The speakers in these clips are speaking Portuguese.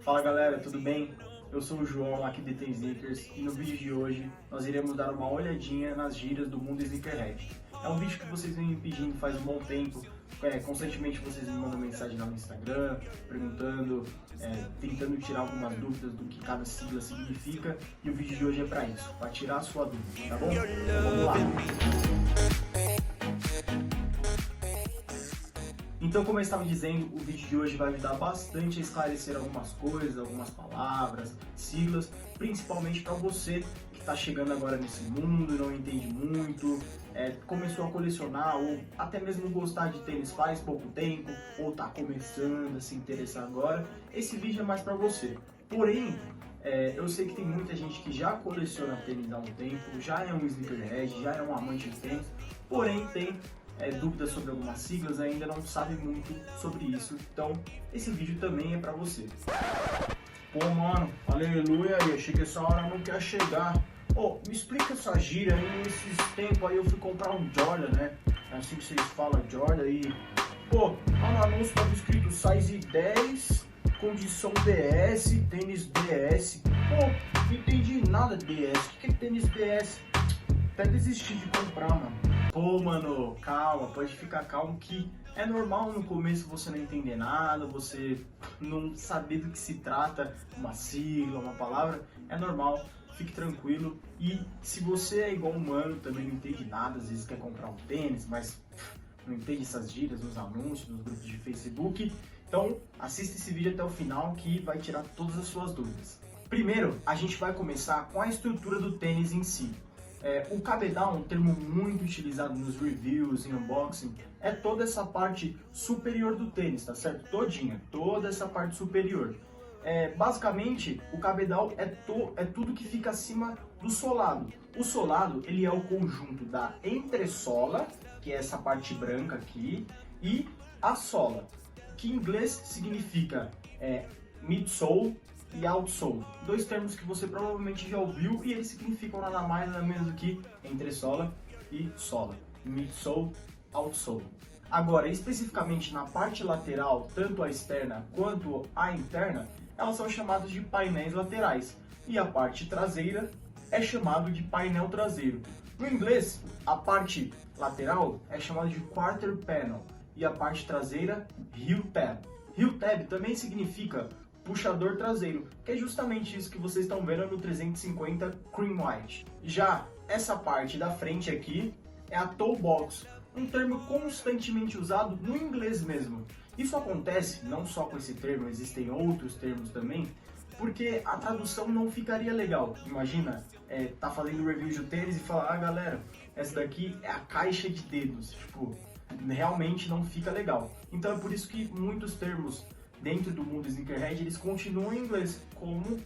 Fala galera, tudo bem? Eu sou o João aqui de Ten Sneakers e no vídeo de hoje nós iremos dar uma olhadinha nas gírias do mundo sneakerhead. É um vídeo que vocês vêm me pedindo faz um bom tempo, constantemente vocês me mandam mensagem lá no Instagram, perguntando, tentando tirar algumas dúvidas do que cada sigla significa, e o vídeo de hoje é para isso, para tirar a sua dúvida, tá bom? Então vamos lá! Então, como eu estava dizendo, o vídeo de hoje vai ajudar bastante a esclarecer algumas coisas, algumas palavras, siglas, principalmente para você que está chegando agora nesse mundo, não entende muito, começou a colecionar ou até mesmo gostar de tênis faz pouco tempo, ou está começando a se interessar agora. Esse vídeo é mais para você. Porém, eu sei que tem muita gente que já coleciona tênis há um tempo, já é um sneakerhead, já é um amante de tênis, porém tem dúvidas sobre algumas siglas, ainda não sabe muito sobre isso, então esse vídeo também é pra você. Pô mano, aleluia aí, achei que essa hora não quer chegar. Me explica essa gíria aí, nesses tempos aí eu fui comprar um Jordan, né? É assim que vocês falam, Jordan aí. Lá no anúncio tava escrito size 10, condição DS, tênis DS. Não entendi nada de DS, o que é tênis DS? Até desisti de comprar, mano. Mano, calma, pode ficar calmo que é normal no começo você não entender nada, você não saber do que se trata, uma sigla, uma palavra, é normal, fique tranquilo. E se você é igual um mano, também não entende nada, às vezes quer comprar um tênis, mas não entende essas gírias nos anúncios, nos grupos de Facebook, então assista esse vídeo até o final que vai tirar todas as suas dúvidas. Primeiro, a gente vai começar com a estrutura do tênis em si. O cabedal, um termo muito utilizado nos reviews, em unboxing, é toda essa parte superior do tênis, tá certo? Todinha, toda essa parte superior. Basicamente, o cabedal é tudo que fica acima do solado. O solado, ele é o conjunto da entressola, que é essa parte branca aqui, e a sola, que em inglês significa midsole e outsole, dois termos que você provavelmente já ouviu e eles significam nada mais nada menos do que entressola e sola, midsole, outsole. Agora, especificamente na parte lateral, tanto a externa quanto a interna, elas são chamadas de painéis laterais e a parte traseira é chamado de painel traseiro. No inglês, a parte lateral é chamada de quarter panel e a parte traseira heel tab. Heel tab também significa puxador traseiro, que é justamente isso que vocês estão vendo no 350 Cream White. Já essa parte da frente aqui é a toe box, um termo constantemente usado no inglês mesmo. Isso acontece não só com esse termo, existem outros termos também, porque a tradução não ficaria legal. Imagina, tá fazendo review de tênis e falar, galera, essa daqui é a caixa de dedos, tipo, realmente não fica legal. Então é por isso que muitos termos dentro do mundo sneakerhead, eles continuam em inglês, como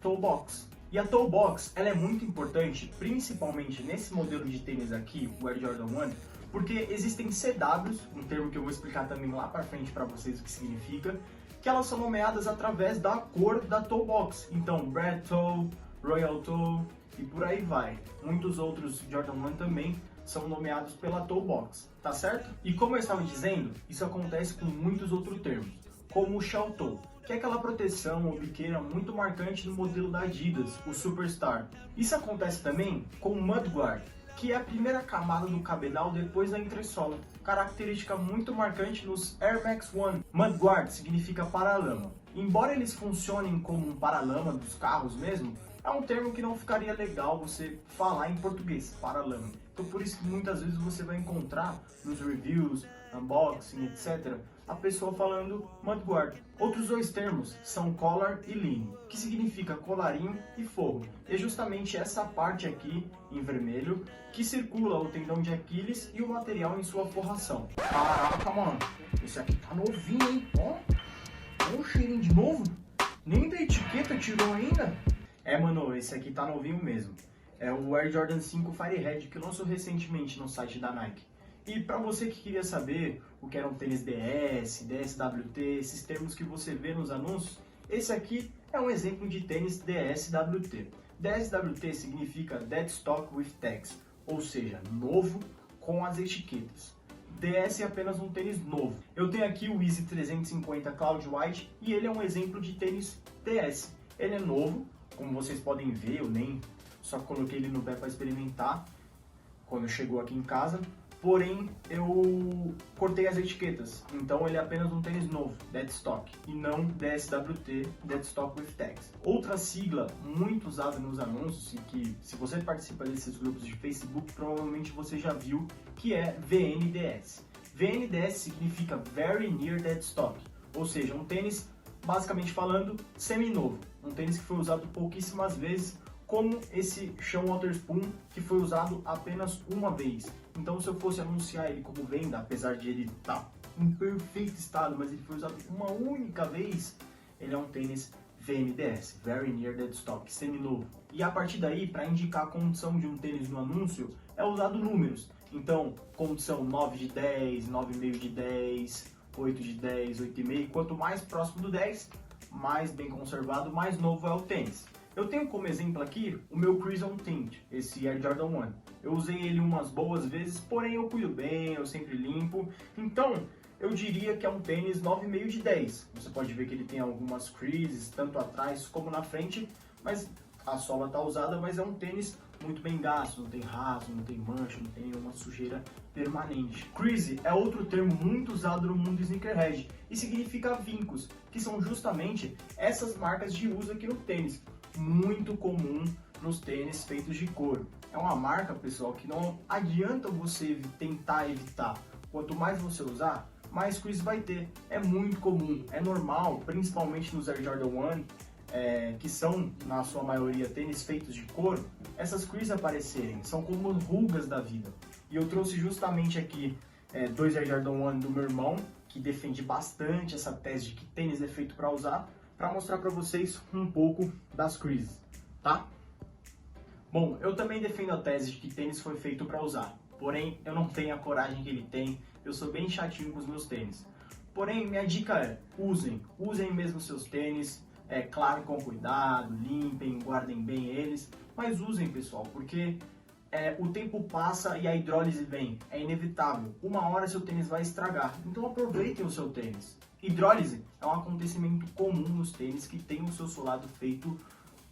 toe box. E a toe box, ela é muito importante, principalmente nesse modelo de tênis aqui, o Air Jordan 1, porque existem CWs, um termo que eu vou explicar também lá pra frente para vocês o que significa, que elas são nomeadas através da cor da toe box. Então, Brad Toe, Royal Toe e por aí vai. Muitos outros Jordan 1 também são nomeados pela toe box, tá certo? E como eu estava dizendo, isso acontece com muitos outros termos, como o shell toe, que é aquela proteção ou biqueira muito marcante no modelo da Adidas, o Superstar. Isso acontece também com o mudguard, que é a primeira camada do cabedal depois da entressola, característica muito marcante nos Air Max 1. Mudguard significa paralama. Embora eles funcionem como um paralama dos carros mesmo, é um termo que não ficaria legal você falar em português, paralama. Então por isso que muitas vezes você vai encontrar nos reviews, unboxing, etc., a pessoa falando mudguard. Outros dois termos são collar e lean, que significa colarinho e forro. E é justamente essa parte aqui, em vermelho, que circula o tendão de Aquiles e o material em sua forração. Caraca, mano, esse aqui tá novinho, hein? Ó o cheirinho de novo. Nem da etiqueta tirou ainda. Mano, esse aqui tá novinho mesmo. É o Air Jordan 5 Firehead que lançou recentemente no site da Nike. E para você que queria saber o que era um tênis DS, DSWT, esses termos que você vê nos anúncios, esse aqui é um exemplo de tênis DSWT. DSWT significa Dead Stock with Tags, ou seja, novo com as etiquetas. DS é apenas um tênis novo. Eu tenho aqui o Easy 350 Cloud White e ele é um exemplo de tênis DS. Ele é novo, como vocês podem ver, eu nem só coloquei ele no pé para experimentar quando chegou aqui em casa. Porém, eu cortei as etiquetas, então ele é apenas um tênis novo, Dead Stock, e não DSWT, Dead Stock with Tags. Outra sigla muito usada nos anúncios, e que se você participa desses grupos de Facebook, provavelmente você já viu, que é VNDS. VNDS significa Very Near Dead Stock, ou seja, um tênis, basicamente falando, semi-novo, um tênis que foi usado pouquíssimas vezes, como esse Sean Wotherspoon, que foi usado apenas uma vez. Então, se eu fosse anunciar ele como venda, apesar de ele estar em perfeito estado, mas ele foi usado uma única vez, ele é um tênis VNDS, Very Near Dead Stock, semi-novo. E a partir daí, para indicar a condição de um tênis no anúncio, é usado números. Então, condição 9 de 10, 9,5 de 10, 8 de 10, 8,5. Quanto mais próximo do 10, mais bem conservado, mais novo é o tênis. Eu tenho como exemplo aqui o meu Crimson Tint, esse Air Jordan 1. Eu usei ele umas boas vezes, porém eu cuido bem, eu sempre limpo. Então, eu diria que é um tênis 9,5 de 10. Você pode ver que ele tem algumas creases, tanto atrás como na frente, mas a sola está usada, mas é um tênis muito bem gasto, não tem rasgo, não tem mancha, não tem nenhuma sujeira permanente. Crease é outro termo muito usado no mundo sneakerhead e significa vincos, que são justamente essas marcas de uso aqui no tênis. Muito comum nos tênis feitos de couro. É uma marca, pessoal, que não adianta você tentar evitar. Quanto mais você usar, mais crease vai ter. É muito comum, é normal, principalmente nos Air Jordan 1, que são, na sua maioria, tênis feitos de couro, essas creases aparecerem. São como rugas da vida. E eu trouxe justamente aqui dois Air Jordan 1 do meu irmão, que defende bastante essa tese de que tênis é feito para usar, para mostrar para vocês um pouco das creases, tá? Bom, eu também defendo a tese de que tênis foi feito para usar, porém eu não tenho a coragem que ele tem, eu sou bem chatinho com os meus tênis. Porém, minha dica é, usem mesmo seus tênis, claro, com cuidado, limpem, guardem bem eles, mas usem, pessoal, porque o tempo passa e a hidrólise vem, é inevitável, uma hora seu tênis vai estragar, então aproveitem o seu tênis. Hidrólise é um acontecimento comum nos tênis que tem o seu solado feito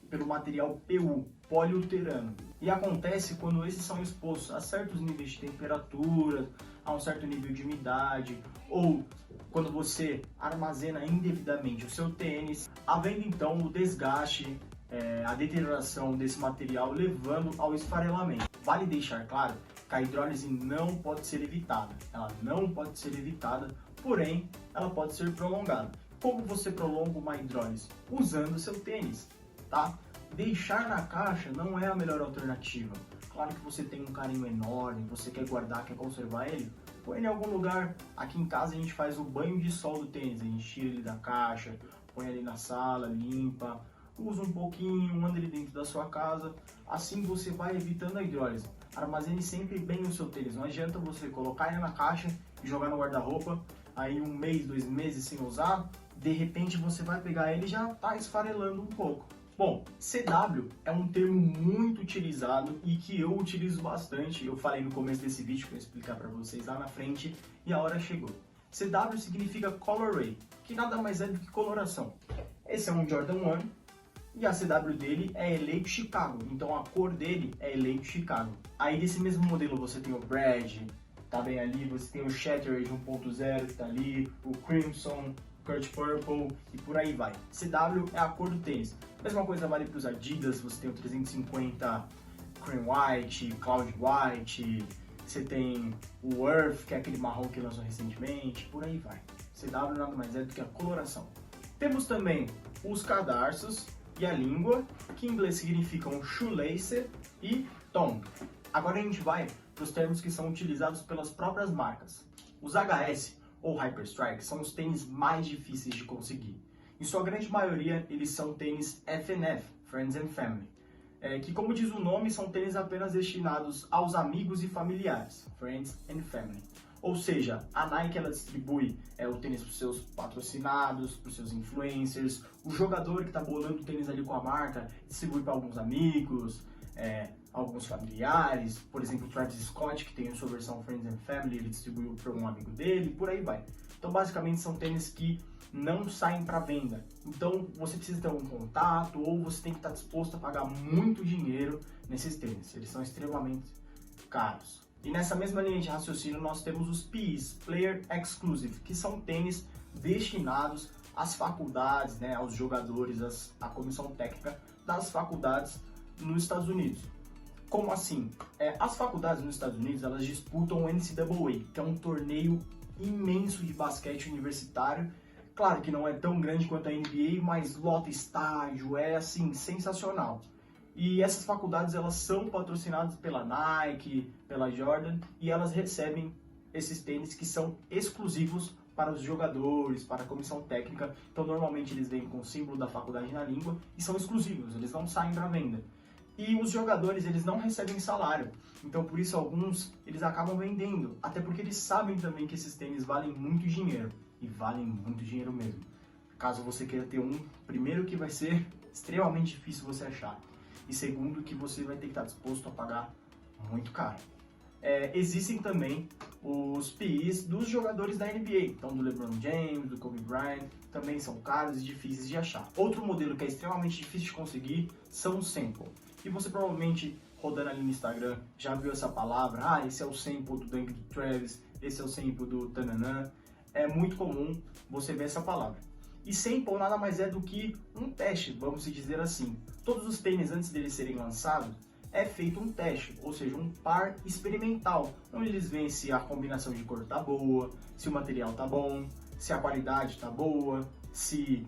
pelo material PU, poliuretano. E acontece quando esses são expostos a certos níveis de temperatura, a um certo nível de umidade, ou quando você armazena indevidamente o seu tênis, havendo então o desgaste, a deterioração desse material, levando ao esfarelamento. Vale deixar claro que a hidrólise não pode ser evitada, ela não pode ser evitada, porém ela pode ser prolongada. Como você prolonga uma hidrólise? Usando seu tênis, tá? Deixar na caixa não é a melhor alternativa. Claro que você tem um carinho enorme, você quer guardar, quer conservar ele, põe ele em algum lugar. Aqui em casa a gente faz o banho de sol do tênis, a gente tira ele da caixa, põe ele na sala, limpa, usa um pouquinho, manda ele dentro da sua casa, assim você vai evitando a hidrólise. Armazene sempre bem o seu tênis, não adianta você colocar ele na caixa e jogar no guarda-roupa, aí 1 mês, 2 meses sem usar, de repente você vai pegar ele e já está esfarelando um pouco. Bom, CW é um termo muito utilizado e que eu utilizo bastante, eu falei no começo desse vídeo que eu vou explicar para vocês lá na frente e a hora chegou. CW significa Colorway, que nada mais é do que coloração. Esse é um Jordan 1 e a CW dele é Eleito Chicago, então a cor dele é Eleito Chicago. Aí desse mesmo modelo você tem o Brad, tá bem ali, você tem o Shattered 1.0 que tá ali, o Crimson, Kurt Purple e por aí vai. CW é a cor do tênis. Mesma coisa vale para os Adidas, você tem o 350 Cream White, Cloud White, você tem o Earth, que é aquele marrom que lançou recentemente, por aí vai. CW nada mais é do que a coloração. Temos também os cadarços e a língua, que em inglês significam shoelace e tongue. Agora a gente vai para os termos que são utilizados pelas próprias marcas. Os HS ou Hyperstrike são os tênis mais difíceis de conseguir. Em sua grande maioria, eles são tênis FNF, Friends and Family, que como diz o nome, são tênis apenas destinados aos amigos e familiares, Friends and Family. Ou seja, a Nike ela distribui o tênis para os seus patrocinados, para os seus influencers, o jogador que está bolando o tênis ali com a marca distribui para alguns amigos, alguns familiares, por exemplo, o Travis Scott, que tem a sua versão Friends and Family, ele distribuiu para um amigo dele, por aí vai. Então, basicamente, são tênis que não saem para venda. Então, você precisa ter um contato ou você tem que estar disposto a pagar muito dinheiro nesses tênis. Eles são extremamente caros. E nessa mesma linha de raciocínio, nós temos os PEs, Player Exclusive, que são tênis destinados às faculdades, né, aos jogadores, à comissão técnica das faculdades nos Estados Unidos. Como assim? As faculdades nos Estados Unidos, elas disputam o NCAA, que é um torneio imenso de basquete universitário. Claro que não é tão grande quanto a NBA, mas lota estádio, é assim, sensacional. E essas faculdades, elas são patrocinadas pela Nike, pela Jordan, e elas recebem esses tênis que são exclusivos para os jogadores, para a comissão técnica. Então, normalmente eles vêm com o símbolo da faculdade na língua e são exclusivos, eles não saem para venda. E os jogadores, eles não recebem salário. Então, por isso, alguns, eles acabam vendendo. Até porque eles sabem também que esses tênis valem muito dinheiro. E valem muito dinheiro mesmo. Caso você queira ter um, primeiro que vai ser extremamente difícil você achar. E segundo que você vai ter que estar disposto a pagar muito caro. Existem também os PEs dos jogadores da NBA. Então, do LeBron James, do Kobe Bryant, também são caros e difíceis de achar. Outro modelo que é extremamente difícil de conseguir são os sample. E você provavelmente, rodando ali no Instagram, já viu essa palavra. Esse é o sample do Dunk do Travis, esse é o sample do Tananã. É muito comum você ver essa palavra. E sample nada mais é do que um teste, vamos dizer assim. Todos os tênis, antes deles serem lançados, é feito um teste, ou seja, um par experimental, onde eles veem se a combinação de cor tá boa, se o material tá bom, se a qualidade tá boa, se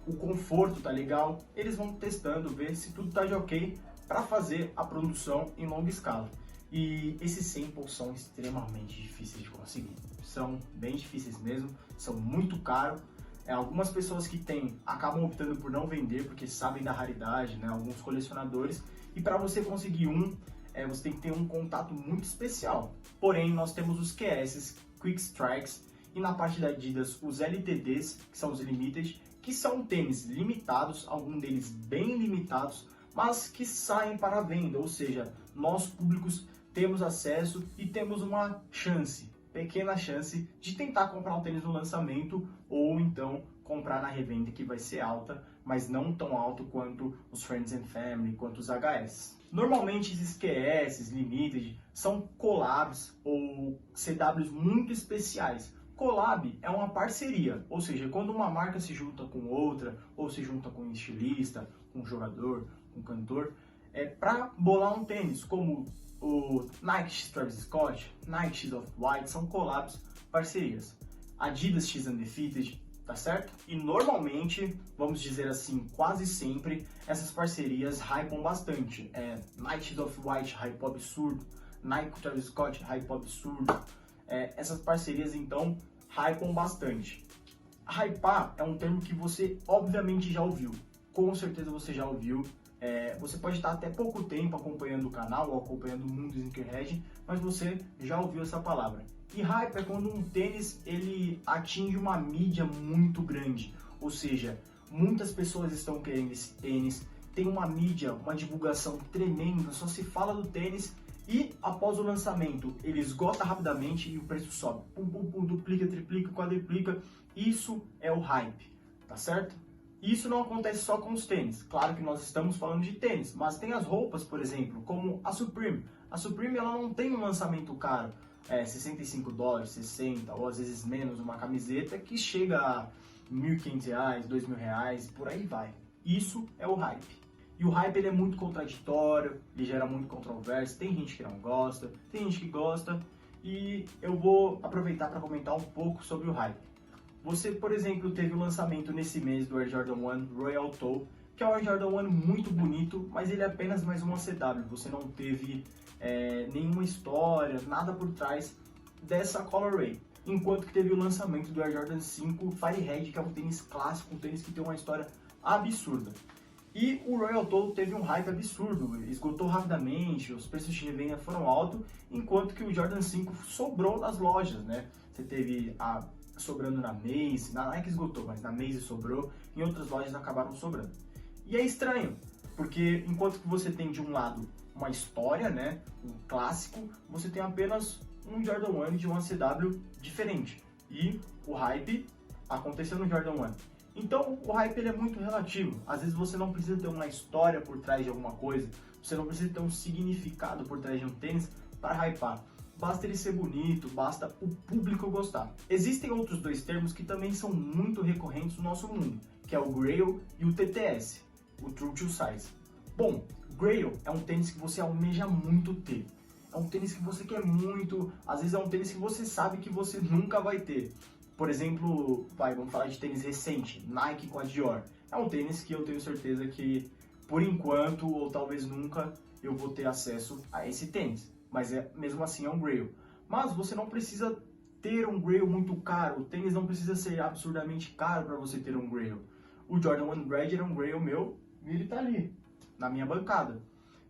o conforto tá legal. Eles vão testando, ver se tudo tá de ok para fazer a produção em longa escala. E esses samples são extremamente difíceis de conseguir. São bem difíceis mesmo, são muito caros. Algumas pessoas que têm acabam optando por não vender porque sabem da raridade, né? Alguns colecionadores. E para você conseguir você tem que ter um contato muito especial. Porém, nós temos os QS, Quick Strikes, e na parte da Adidas, os LTDs, que são os Limited, que são tênis limitados, alguns deles bem limitados, mas que saem para a venda, ou seja, nós públicos temos acesso e temos uma pequena chance de tentar comprar um tênis no lançamento ou então comprar na revenda, que vai ser alta, mas não tão alto quanto os Friends and Family, quanto os HS. Normalmente esses QS, Limited, são collabs ou CWs muito especiais. Collab é uma parceria, ou seja, quando uma marca se junta com outra, ou se junta com um estilista, com um jogador, com um cantor, para bolar um tênis, como o Nike X Travis Scott, Nike X Off-White, são collabs, parcerias. Adidas X Undefeated, tá certo? E normalmente, vamos dizer assim, quase sempre, essas parcerias hypam bastante. Nike X Off-White hypou absurdo, Nike Travis Scott hypou absurdo. Essas parcerias, então, hypam bastante. Hypar é um termo que você, obviamente, já ouviu. Com certeza você já ouviu. Você pode estar até pouco tempo acompanhando o canal ou acompanhando o mundo sneakerhead, mas você já ouviu essa palavra. E hype é quando um tênis ele atinge uma mídia muito grande, ou seja, muitas pessoas estão querendo esse tênis, tem uma mídia, uma divulgação tremenda, só se fala do tênis e após o lançamento ele esgota rapidamente e o preço sobe. Duplica, triplica, quadriplica. Isso é o hype, tá certo? Isso não acontece só com os tênis. Claro que nós estamos falando de tênis, mas tem as roupas, por exemplo, como a Supreme. A Supreme ela não tem um lançamento caro, $65, 60 ou às vezes menos, uma camiseta que chega a R$1.500, R$2.000, por aí vai. Isso é o hype. E o hype ele é muito contraditório, ele gera muito controvérsia, tem gente que não gosta, tem gente que gosta, e eu vou aproveitar para comentar um pouco sobre o hype. Você, por exemplo, teve o lançamento nesse mês do Air Jordan 1 Royal Toe, que é um Air Jordan 1 muito bonito, mas ele é apenas mais uma CW, você não teve nenhuma história, nada por trás dessa colorway. Enquanto que teve o lançamento do Air Jordan 5 Firehead, que é um tênis clássico, um tênis que tem uma história absurda. E o Royal Toe teve um hype absurdo, esgotou rapidamente, os preços de revenda foram altos, enquanto que o Jordan 5 sobrou nas lojas, né? Você teve sobrando na Macy's, na Nike esgotou, mas na Macy's sobrou, em outras lojas acabaram sobrando. E é estranho, Porque enquanto que você tem de um lado uma história, né, um clássico, você tem apenas um Jordan 1 de uma CW diferente. E o hype aconteceu no Jordan 1. Então, o hype ele é muito relativo. Às vezes você não precisa ter uma história por trás de alguma coisa, você não precisa ter um significado por trás de um tênis para hypar. Basta ele ser bonito, basta o público gostar. Existem outros dois termos que também são muito recorrentes no nosso mundo, que é o Grail e o TTS, o True to Size. Bom, Grail é um tênis que você almeja muito ter. É um tênis que você quer muito, às vezes é um tênis que você sabe que você nunca vai ter. Por exemplo, vamos falar de tênis recente, Nike com a Dior. É um tênis que eu tenho certeza que, por enquanto, ou talvez nunca, eu vou ter acesso a esse tênis. Mas mesmo assim é um Grail. Mas você não precisa ter um Grail muito caro, o tênis não precisa ser absurdamente caro para você ter um Grail. O Jordan 1 Red era um Grail meu e ele tá ali, na minha bancada.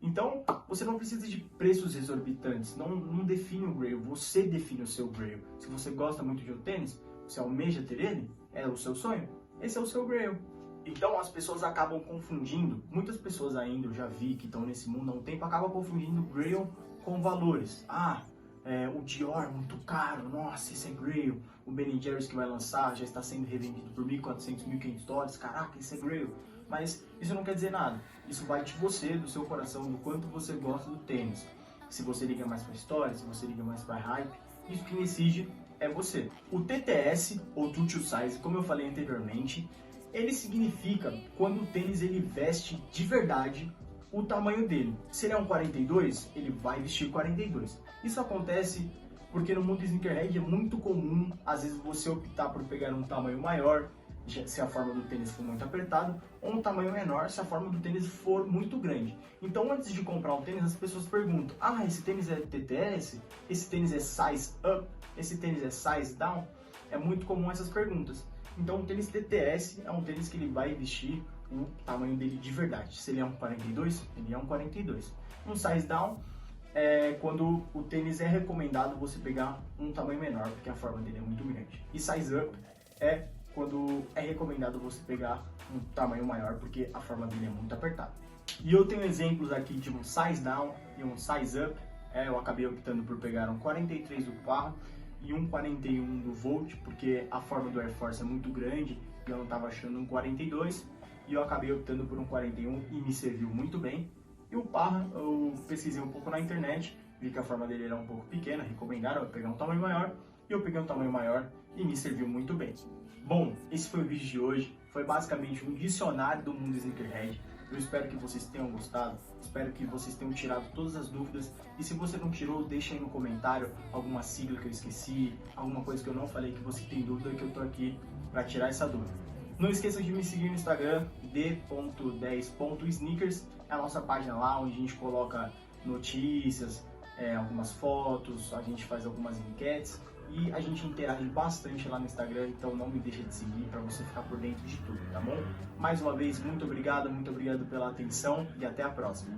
Então, você não precisa de preços exorbitantes, não define o Grail, você define o seu Grail. Se você gosta muito de um tênis, você almeja ter ele, é o seu sonho, esse é o seu Grail. Então as pessoas acabam confundindo, muitas pessoas ainda, eu já vi que estão nesse mundo há um tempo, acabam confundindo Grail com valores. O Dior muito caro, nossa, esse é Grail. O Ben & Jerry's que vai lançar já está sendo revendido por $1.400, $1.500, caraca, esse é Grail. Mas isso não quer dizer nada, isso vai de você, do seu coração, do quanto você gosta do tênis. Se você liga mais para história, se você liga mais para hype, isso que decide é você. O TTS, ou True to Size, como eu falei anteriormente, ele significa quando o tênis ele veste de verdade o tamanho dele. Se ele é um 42, ele vai vestir 42. Isso acontece porque no mundo sneakerhead é muito comum, às vezes, você optar por pegar um tamanho maior, se a forma do tênis for muito apertado, ou um tamanho menor se a forma do tênis for muito grande. Então, antes de comprar um tênis, as pessoas perguntam: esse tênis é TTS? Esse tênis é size up? Esse tênis é size down? É muito comum essas perguntas. Então, o tênis TTS é um tênis que ele vai vestir o tamanho dele de verdade. Se ele é um 42, ele é um 42. Um size down é quando o tênis é recomendado você pegar um tamanho menor, porque a forma dele é muito grande. E size up é quando é recomendado você pegar um tamanho maior, porque a forma dele é muito apertada. E eu tenho exemplos aqui de um size down e um size up. Eu acabei optando por pegar um 43 do Parra e um 41 do Volt, porque a forma do Air Force é muito grande e eu não estava achando um 42, e eu acabei optando por um 41 e me serviu muito bem. E o Parra, eu pesquisei um pouco na internet, vi que a forma dele era um pouco pequena, recomendaram eu pegar um tamanho maior, e eu peguei um tamanho maior e me serviu muito bem. Bom, esse foi o vídeo de hoje, foi basicamente um dicionário do mundo sneakerhead. Eu espero que vocês tenham gostado, espero que vocês tenham tirado todas as dúvidas, e se você não tirou, deixa aí no comentário alguma sigla que eu esqueci, alguma coisa que eu não falei que você tem dúvida, que eu tô aqui para tirar essa dúvida. Não esqueça de me seguir no Instagram, d.10.sneakers, é a nossa página lá onde a gente coloca notícias, algumas fotos, a gente faz algumas enquetes e a gente interage bastante lá no Instagram, então não me deixa de seguir para você ficar por dentro de tudo, tá bom? Mais uma vez, muito obrigado pela atenção e até a próxima.